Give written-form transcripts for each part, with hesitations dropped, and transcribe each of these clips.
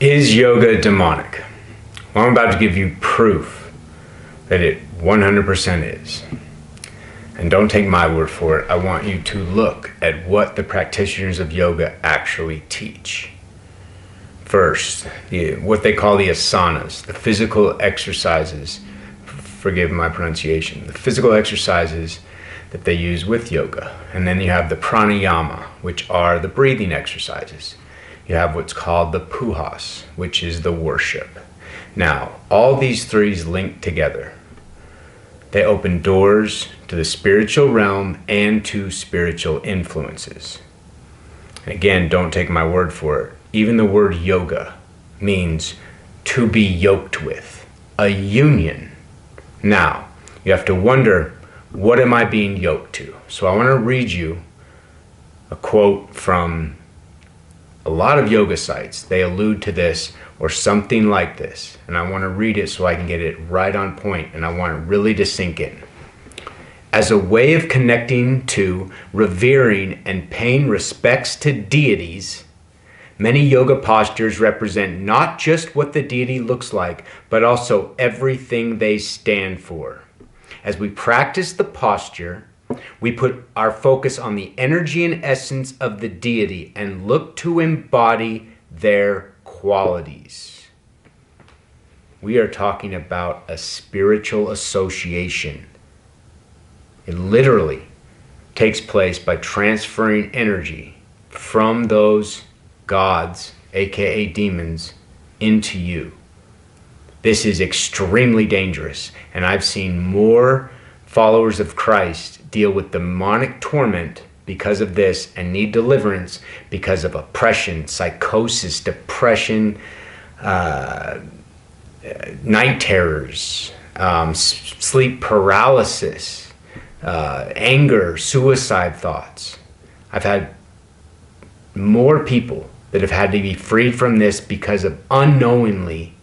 Is yoga demonic? Well, I'm about to give you proof that it 100% is. And don't take my word for it. I want you to look at what the practitioners of yoga actually teach. First, what they call the asanas, the physical exercises, forgive my pronunciation, the physical exercises that they use with yoga. And then you have the pranayama, which are the breathing exercises. You have what's called the pujas, which is the worship. Now, all these three link together. They open doors to the spiritual realm and to spiritual influences. And again, don't take my word for it. Even the word yoga means to be yoked with, a union. Now, you have to wonder, what am I being yoked to? So I want to read you a quote from a lot of yoga sites. They allude to this or something like this. And I want to read it so I can get it right on point, and I want it really to sink in. As a way of connecting to, revering, and paying respects to deities, many yoga postures represent not just what the deity looks like, but also everything they stand for. As we practice the posture, we put our focus on the energy and essence of the deity and look to embody their qualities. We are talking about a spiritual association. It literally takes place by transferring energy from those gods, aka demons, into you. This is extremely dangerous, and I've seen more followers of Christ deal with demonic torment because of this and need deliverance because of oppression, psychosis, depression, night terrors, sleep paralysis, anger, suicide thoughts. I've had more people that have had to be freed from this because of unknowingly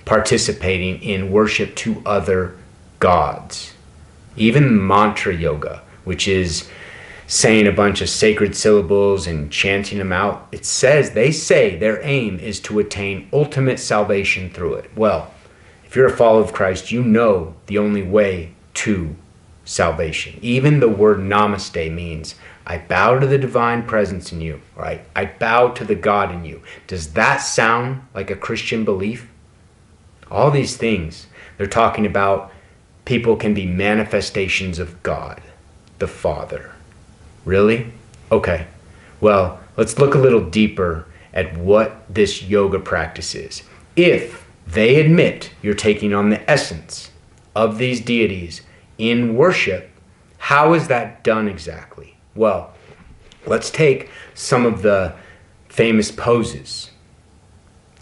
participating in worship to other gods. Even mantra yoga, which is saying a bunch of sacred syllables and chanting them out, they say their aim is to attain ultimate salvation through it. Well, if you're a follower of Christ, you know the only way to salvation. Even the word namaste means I bow to the divine presence in you, right? I bow to the God in you. Does that sound like a Christian belief? All these things, they're talking about people can be manifestations of God, the Father. Really? Okay. Well, let's look a little deeper at what this yoga practice is. If they admit you're taking on the essence of these deities in worship, how is that done exactly? Well, let's take some of the famous poses.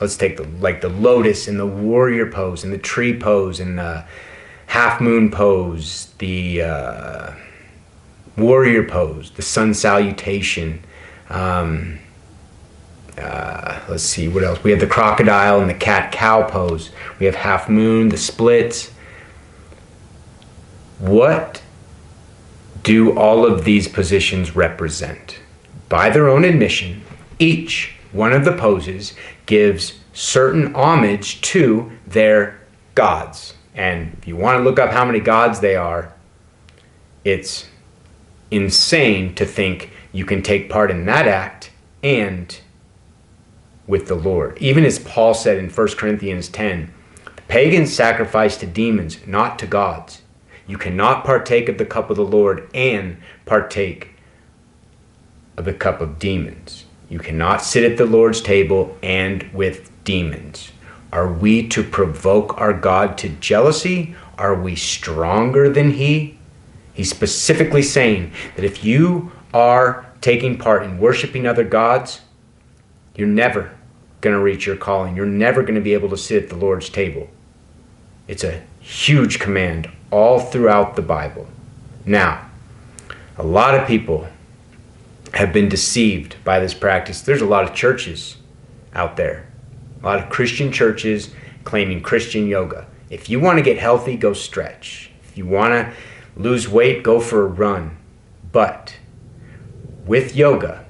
Let's take the lotus and the warrior pose and the tree pose and the half moon pose, the warrior pose, the sun salutation. Let's see, what else? We have the crocodile and the cat-cow pose. We have half moon, the splits. What do all of these positions represent? By their own admission, each one of the poses gives certain homage to their gods. And if you want to look up how many gods they are, it's insane to think you can take part in that act and with the Lord. Even as Paul said in 1 Corinthians 10, the pagans sacrifice to demons, not to gods. You cannot partake of the cup of the Lord and partake of the cup of demons. You cannot sit at the Lord's table and with demons. Are we to provoke our God to jealousy? Are we stronger than He? He's specifically saying that if you are taking part in worshiping other gods, you're never going to reach your calling. You're never going to be able to sit at the Lord's table. It's a huge command all throughout the Bible. Now, a lot of people have been deceived by this practice. There's a lot of churches out there, a lot of Christian churches claiming Christian yoga. If you want to get healthy, go stretch. If you want to lose weight, go for a run. But with yoga,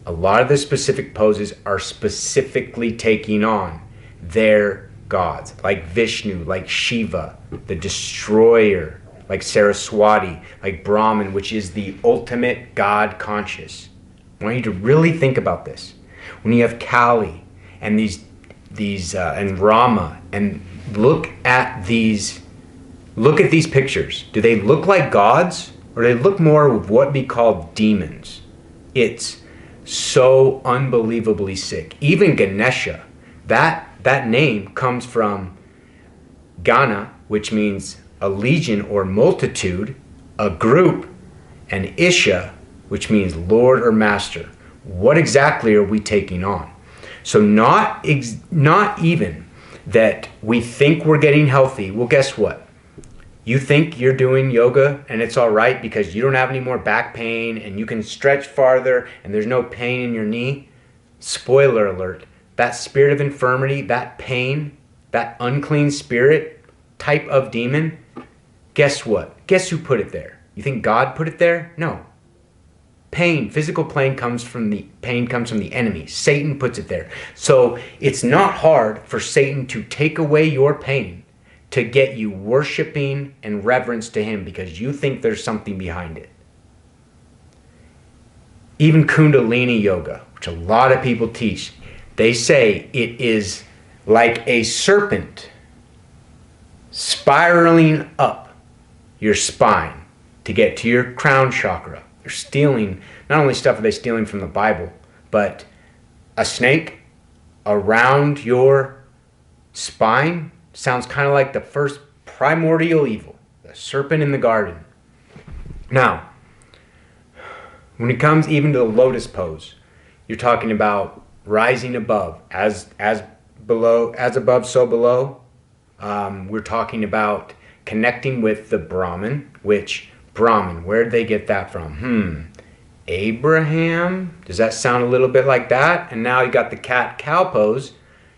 A lot of the specific poses are specifically taking on their gods, like Vishnu, like Shiva, the destroyer, like Saraswati, like Brahman, which is the ultimate God conscious. I want you to really think about this. When you have Kali and and Rama, and look at these pictures. Do they look like gods, or do they look more of what we call demons? It's so unbelievably sick. Even Ganesha, that name comes from Gana, which means a legion or multitude, a group, and Isha, which means Lord or Master. What exactly are we taking on? So not even that we think we're getting healthy. Well, guess what? You think you're doing yoga and it's all right because you don't have any more back pain and you can stretch farther and there's no pain in your knee. Spoiler alert, that spirit of infirmity, that pain, that unclean spirit type of demon, guess what? Guess who put it there? You think God put it there? No. Pain, physical pain comes from the enemy. Satan puts it there. So it's not hard for Satan to take away your pain to get you worshiping and reverence to him because you think there's something behind it. Even Kundalini yoga, which a lot of people teach, they say it is like a serpent spiraling up your spine to get to your crown chakra. They're stealing, not only stuff are they stealing from the Bible, but a snake around your spine sounds kind of like the first primordial evil, the serpent in the garden. Now, when it comes even to the lotus pose, you're talking about rising above, as above, so below. We're talking about connecting with the Brahman, which Brahman, where did they get that from? Abraham? Does that sound a little bit like that? And now you got the cat-cow pose,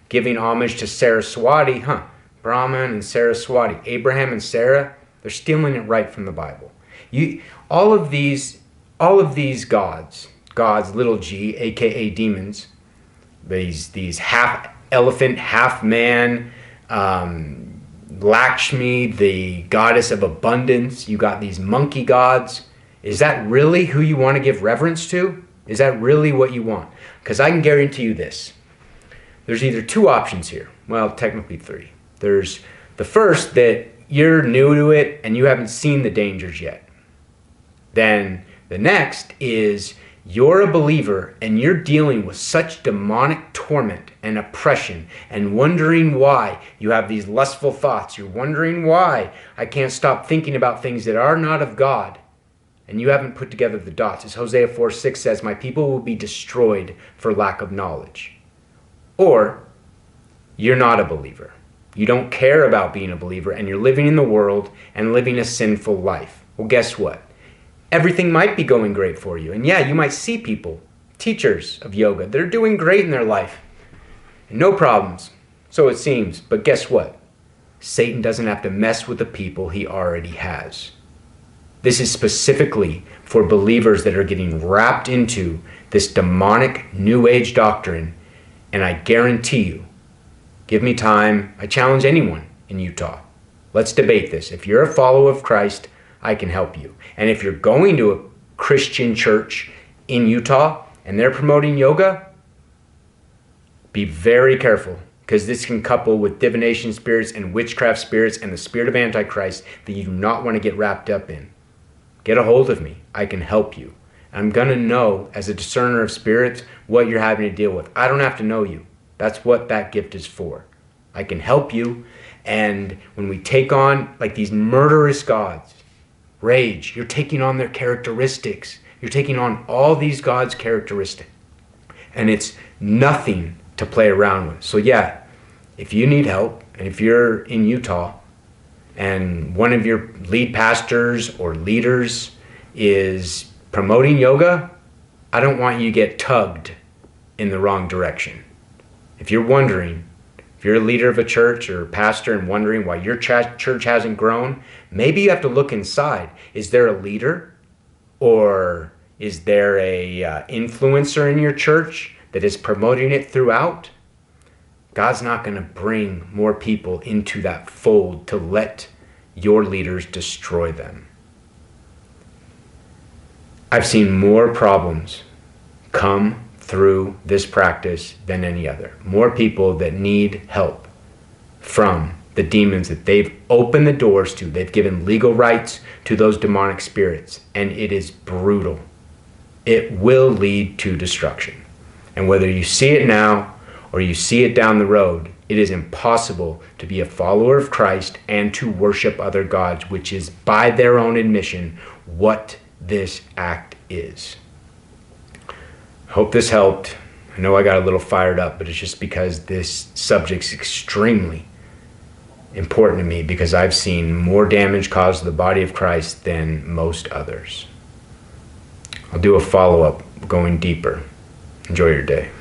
giving homage to Saraswati. Brahman and Saraswati. Abraham and Sarah, they're stealing it right from the Bible. All of these gods, little g, aka demons, these half elephant, half man, Lakshmi, the goddess of abundance. You got these monkey gods. Is that really who you want to give reverence to? Is that really what you want? Because I can guarantee you this. There's either two options here. Well, technically three. There's the first, that you're new to it and you haven't seen the dangers yet. Then the next is you're a believer and you're dealing with such demonic torment and oppression and wondering why you have these lustful thoughts. You're wondering why I can't stop thinking about things that are not of God. And you haven't put together the dots. As Hosea 4:6 says, my people will be destroyed for lack of knowledge. Or you're not a believer. You don't care about being a believer and you're living in the world and living a sinful life. Well, guess what? Everything might be going great for you. And yeah, you might see people, teachers of yoga, they're doing great in their life. No problems, so it seems. But guess what? Satan doesn't have to mess with the people he already has. This is specifically for believers that are getting wrapped into this demonic New Age doctrine. And I guarantee you, give me time. I challenge anyone in Utah. Let's debate this. If you're a follower of Christ, I can help you. And if you're going to a Christian church in Utah and they're promoting yoga, be very careful, because this can couple with divination spirits and witchcraft spirits and the spirit of Antichrist that you do not want to get wrapped up in. Get a hold of me. I can help you. I'm going to know, as a discerner of spirits, what you're having to deal with. I don't have to know you. That's what that gift is for. I can help you. And when we take on like these murderous gods, rage, you're taking on their characteristics. You're taking on all these gods' characteristics. And it's nothing to play around with. So yeah, if you need help, and if you're in Utah, and one of your lead pastors or leaders is promoting yoga, I don't want you to get tugged in the wrong direction. If you're wondering, if you're a leader of a church or a pastor and wondering why your church hasn't grown, maybe you have to look inside. Is there a leader? Or Is there a influencer in your church that is promoting it throughout? God's not going to bring more people into that fold to let your leaders destroy them. I've seen more problems come through this practice than any other. More people that need help from the demons that they've opened the doors to. They've given legal rights to those demonic spirits, and it is brutal. It will lead to destruction. And whether you see it now or you see it down the road, it is impossible to be a follower of Christ and to worship other gods, which is, by their own admission, what this act is. I hope this helped. I know I got a little fired up, but it's just because this subject's extremely important to me, because I've seen more damage caused to the body of Christ than most others. I'll do a follow-up going deeper. Enjoy your day.